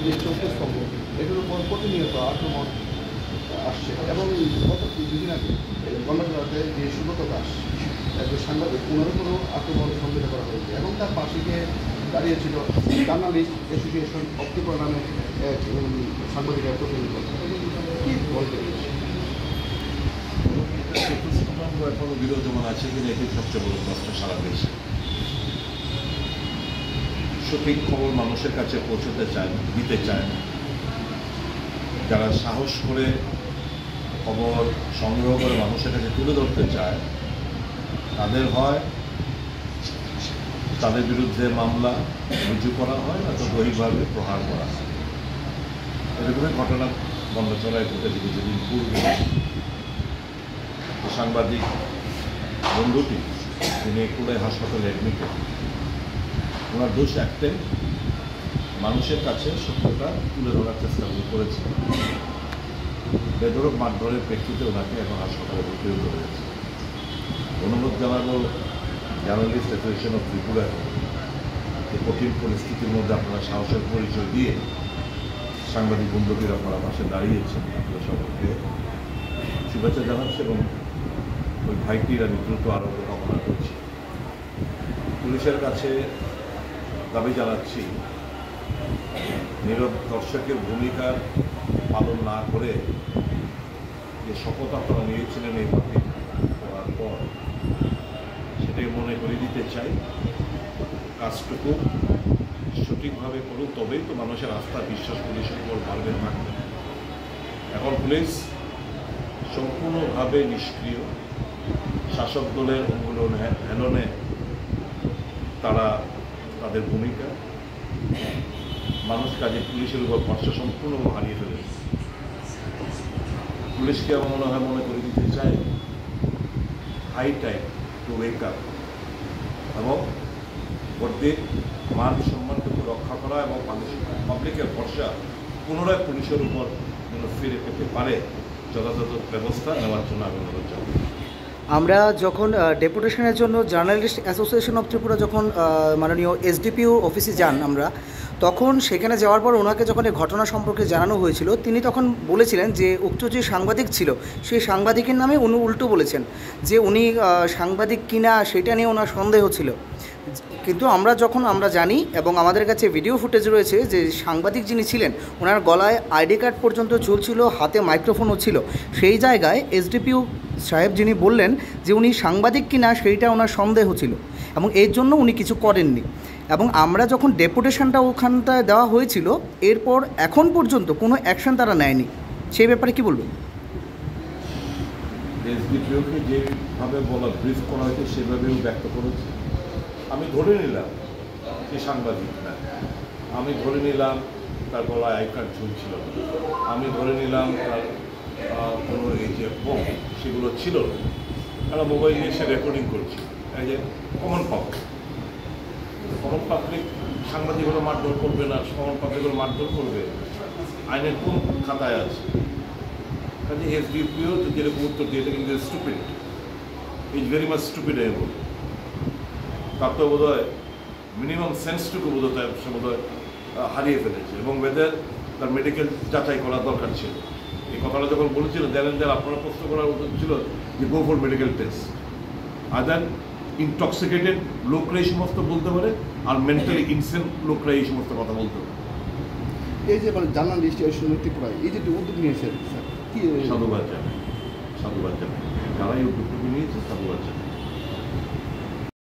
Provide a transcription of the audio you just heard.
যে চৌকস্তম্ভ এটার উপর প্রতিনিয়ত আক্রমণ আসছে এবং গত দুদিন আগে গণজোড়াতে যে সুব্রত দাস একজন সাংবাদিক ওনার উপরও আক্রমণ সংঘটিত করা হয়েছে এবং তার পাশে গিয়ে দাঁড়িয়েছিল জার্নালিস্ট অ্যাসোসিয়েশন অব ত্রিপুরা নামে এক সাংবাদিকের প্রতিনিধি। কী বলতে চতুর্থ এখনো বিরোধমান আছে কিনা এটি সবচেয়ে বড় প্রশ্ন সারা দেশে। সঠিক খবর মানুষের কাছে পৌঁছতে চায় দিতে চায় না। যারা সাহস করে খবর সংগ্রহ করে মানুষের কাছে তুলে ধরতে চায় তাদের হয় তাদের বিরুদ্ধে মামলা রুজু করা হয় না তো দৈহিকভাবে প্রহার করা হয়। এরকমই ঘটনা গন্ডচড়ায় ঘটেছে কিছুদিন পূর্বে। সাংবাদিক বন্ধুটি তিনি কুড়াই হাসপাতালে অ্যাডমিটেড। ওনার দোষ একটাই, মানুষের কাছে সত্যতা তুলে ধরার চেষ্টা করেছে। বেধড়ক মারধরের প্রেক্ষিতে ওনাকে এখন হাসপাতালে ভর্তি হতে হয়েছে। অনুরোধ জানাবো জার্নালিস্ট অ্যাসোসিয়েশন অফ ত্রিপুরা এই কঠিন পরিস্থিতির মধ্যে আপনারা সাহসের পরিচয় দিয়ে সাংবাদিক বন্ধুদের আপনারা পাশে দাঁড়িয়েছেন, আপনারা সকলকে শুভেচ্ছা জানাচ্ছি এবং ওই ভাইটির আমি দ্রুত আরোগ্য কামনা করছি। পুলিশের কাছে দাবি জানাচ্ছি নীরব দর্শকের ভূমিকা পালন না করে যে শপথ আপনারা নিয়েছিলেন এই মাঠে করার পর সেটাই মনে করে দিতে চাই। কাজটুকু সঠিকভাবে করুন, তবেই তো মানুষের আস্থা বিশ্বাস পুলিশের উপর বাড়বে থাকবে। এখন পুলিশ সম্পূর্ণভাবে নিষ্ক্রিয়। শাসক দলের অঙ্গুলন হেলনে তারা তাদের ভূমিকা, মানুষ কাজে পুলিশের উপর ভরসা সম্পূর্ণভাবে হারিয়ে ফেলেছে। পুলিশকে আমার মনে হয় মনে করে দিতে চাই high time to wake up এবং প্রত্যেক মান সম্মানটুকু রক্ষা করা এবং পাবলিকের ভরসা পুনরায় পুলিশের উপর যেন ফিরে পেতে পারে যথাযথ ব্যবস্থা নেওয়ার জন্য আমি অনুরোধ জানাই। আমরা যখন ডেপুটেশনের জন্য জার্নালিস্ট অ্যাসোসিয়েশন অফ ত্রিপুরা যখন মাননীয় এসডিপিও অফিসে যান আমরা, তখন সেখানে যাওয়ার পর ওনাকে যখন এই ঘটনা সম্পর্কে জানানো হয়েছিল তিনি তখন বলেছিলেন যে উক্ত যে সাংবাদিক ছিল সেই সাংবাদিকের নামে উনি উল্টো বলেছেন যে উনি সাংবাদিক কিনা সেটা নিয়ে ওনার সন্দেহ ছিল। কিন্তু আমরা জানি এবং আমাদের কাছে ভিডিও ফুটেজ রয়েছে যে সাংবাদিক যিনি ছিলেন ওনার গলায় আইডি কার্ড পর্যন্ত ঝুলছিল, হাতে মাইক্রোফোনও ছিল। সেই জায়গায় এসডিপিও সাহেব যিনি বললেন যে উনি সাংবাদিক কিনা সেইটা ওনার সন্দেহ ছিল এবং এর জন্য উনি কিছু করেননি। এবং আমরা যখন ডেপুটেশনটা ওখানটায় দেওয়া হয়েছিল এরপর এখন পর্যন্ত কোনো অ্যাকশন তারা নেয়নি। সেই ব্যাপারে কি বলবেন? এসডিপিওকে যেভাবে বলা ব্রিফ করা হয়েছে সেভাবেও ব্যক্ত করেছে। আমি ধরে নিলাম যে সাংবাদিক না, আমি ধরে নিলাম তার গলায় আই কার্ড ঝুলছিল, আমি ধরে নিলাম তার কোনো এই যে ফোন সেগুলো ছিল না, তারা মোবাইল নিয়ে এসে রেকর্ডিং করছে। এই যে কমন পাবলিক সাংবাদিক হলে মারধর করবে না, কমন পাবলিক হলে মারধর করবে, আইনের কোন খাতায় আছে? কাজে এসডিপিও যেরকম উত্তর দিয়ে এটা কিন্তু stupid, is very much stupid আমি বলবো। তার তো বোধ হয় মিনিমাম সেন্সটুকু বোধ হয় সে বোধ হয় হারিয়ে ফেলেছে এবং বেদের তার মেডিকেল যাচাই করার দরকার ছিল। এই কথাটা যখন বলেছিল জানেন যারা আপনারা প্রশ্ন করার উচিত ছিল যে go for medical test. Other intoxicated লোকরা এই সমস্ত বলতে পারে আর মেন্টালি ইনসেন্ট লোকরা এই সমস্ত কথা বলতে পারে। এই যে জার্নালিস্ট ত্রিপুরায় এই যে উদ্যোগ নিয়েছে কি সাধুবাদ জানাই যারা এই উদ্যোগটুকু নিয়েছে সাধুবাদ জানাই।